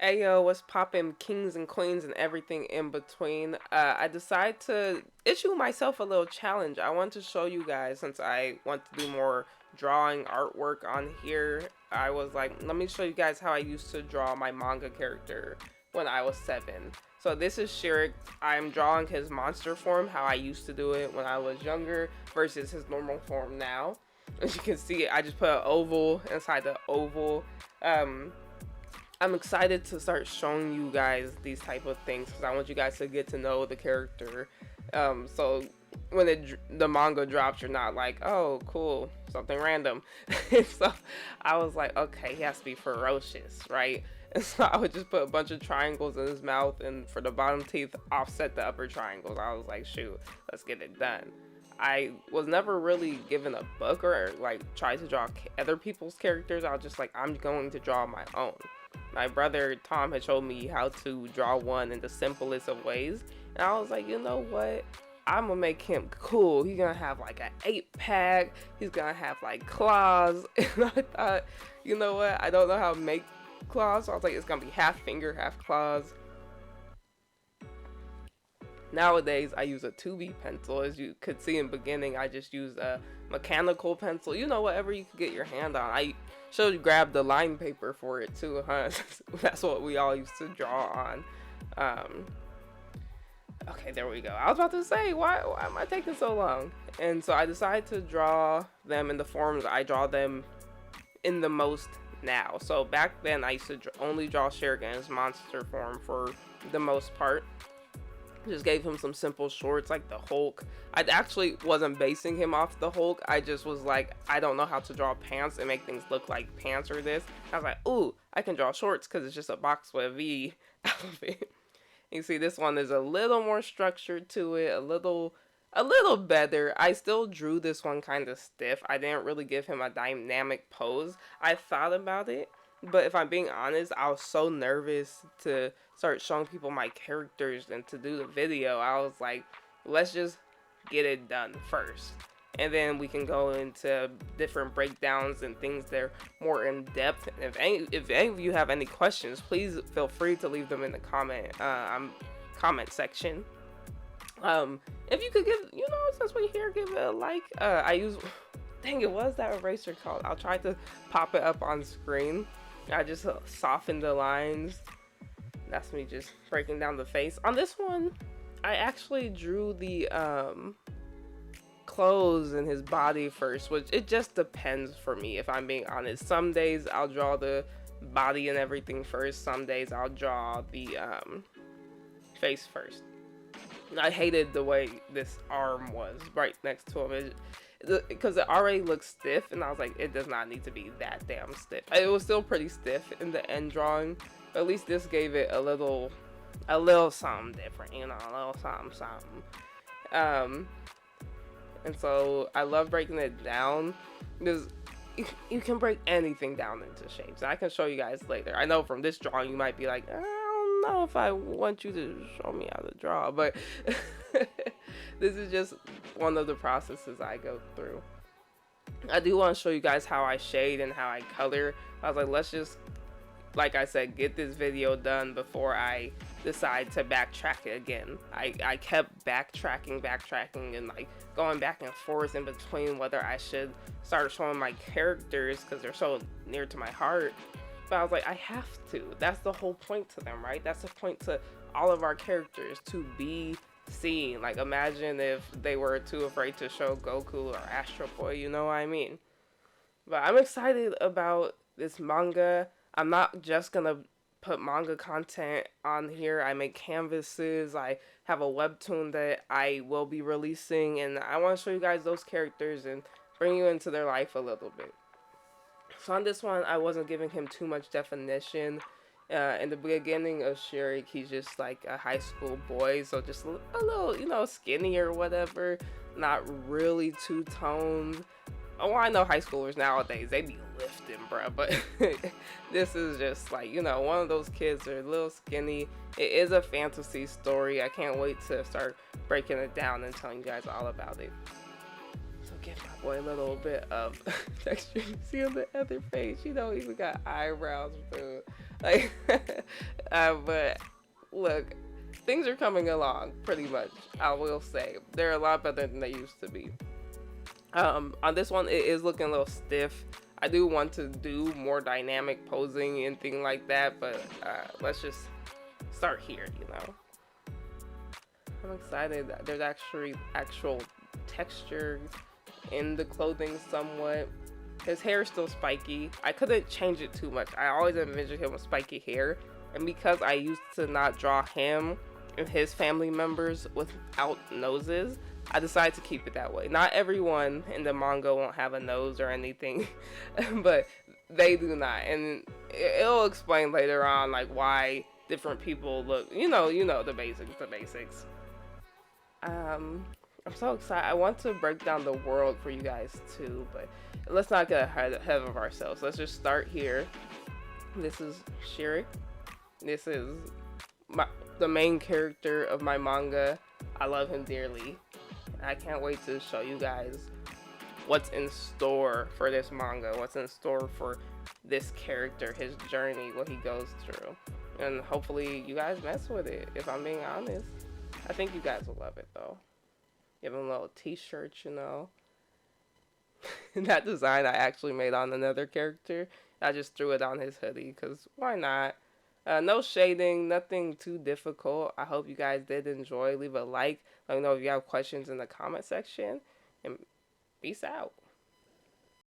Ayo, what's poppin', kings and queens and everything in between? I decided to issue myself a little challenge. I want to show you guys, since I want to do more drawing artwork on here. I was like, let me show you guys how I used to draw my manga character when I was 7. So this is Shirik. I'm drawing his monster form, how I used to do it when I was younger versus his normal form now. As you can see, I just put an oval inside the oval. Um, I'm excited to start showing you guys these type of things because I want you guys to get to know the character. So when the manga drops, you're not like, oh, cool, something random. So I was like, okay, he has to be ferocious, right? And so I would just put a bunch of triangles in his mouth, and for the bottom teeth, offset the upper triangles. I was like, shoot, let's get it done. I was never really given a book or like try to draw other people's characters. I was just like, I'm going to draw my own. My brother Tom had showed me how to draw one in the simplest of ways, and I was like, you know what? I'm gonna make him cool. He's gonna have like an 8-pack. He's gonna have like claws. And I thought, you know what? I don't know how to make claws, so I was like, it's gonna be half finger, half claws. Nowadays, I use a 2B pencil. As you could see in the beginning, I just used a mechanical pencil. You know, whatever you could get your hand on. I should have grabbed the line paper for it too, huh? That's what we all used to draw on. Okay, there we go. I was about to say, why am I taking so long? And so I decided to draw them in the forms I draw them in the most now. So back then, I used to only draw Shuriken's monster form for the most part. Just gave him some simple shorts like the Hulk. I actually wasn't basing him off the Hulk. I just was like, I don't know how to draw pants and make things look like pants or this. I was like, ooh, I can draw shorts because it's just a box with a V out of it. You see, this one is a little more structured to it, a little better. I still drew this one kind of stiff. I didn't really give him a dynamic pose. I thought about it, but if I'm being honest, I was so nervous to start showing people my characters and to do the video. I was like, let's just get it done first. And then we can go into different breakdowns and things that are more in depth. And if any of you have any questions, please feel free to leave them in the comment section. If you could give, since we're here, give it a like. I use, dang it, what is that eraser called? I'll try to pop it up on screen. I just softened the lines. That's me just breaking down the face. On this one, I actually drew the clothes and his body first, which it just depends for me, if I'm being honest. Some days I'll draw the body and everything first. Some days I'll draw the face first. I hated the way this arm was right next to him. Because it already looks stiff, and I was like, it does not need to be that damn stiff. It was still pretty stiff in the end drawing, but at least this gave it a little something different, a little something. And so I love breaking it down because you can break anything down into shapes. I can show you guys later. I know from this drawing you might be like, I don't know if I want you to show me how to draw, but this is just one of the processes I go through. I do want to show you guys how I shade and how I color. I was like, let's just, like I said, get this video done before I decide to backtrack it again. I kept backtracking and like going back and forth in between whether I should start showing my characters because they're so near to my heart. But I was like, I have to. That's the whole point to them, right? That's the point to all of our characters, to be seen. Like, imagine if they were too afraid to show Goku or Astro Boy, you know what I mean? But I'm excited about this manga. I'm not just gonna put manga content on here. I make canvases. I have a webtoon that I will be releasing, and I want to show you guys those characters and bring you into their life a little bit. So on this one, I wasn't giving him too much definition. In the beginning of Shirik, he's just like a high school boy, so just a little, skinny or whatever. Not really two-toned. Oh, I know high schoolers nowadays, they be lifting, bruh, but this is just like, one of those kids that are a little skinny. It is a fantasy story. I can't wait to start breaking it down and telling you guys all about it. So give my boy a little bit of texture. You see on the other face, even got eyebrows, too. Like, but look, things are coming along pretty much. I will say they're a lot better than they used to be. On this one, it is looking a little stiff. I do want to do more dynamic posing and things like that, but let's just start here. I'm excited. There's actually actual textures in the clothing somewhat. His hair is still spiky. I couldn't change it too much. I always envisioned him with spiky hair, and because I used to not draw him and his family members without noses, I decided to keep it that way. Not everyone in the manga won't have a nose or anything, but they do not, and it'll explain later on like why different people look. The basics, the basics. I'm so excited. I want to break down the world for you guys too, but let's not get ahead of ourselves. Let's just start here. This is Shirik. This is the main character of my manga. I love him dearly. I can't wait to show you guys what's in store for this manga, what's in store for this character, his journey, what he goes through. And hopefully you guys mess with it, if I'm being honest. I think you guys will love it though. Give him a little t-shirt, That design I actually made on another character. I just threw it on his hoodie because why not? No shading, nothing too difficult. I hope you guys did enjoy. Leave a like. Let me know if you have questions in the comment section. And peace out.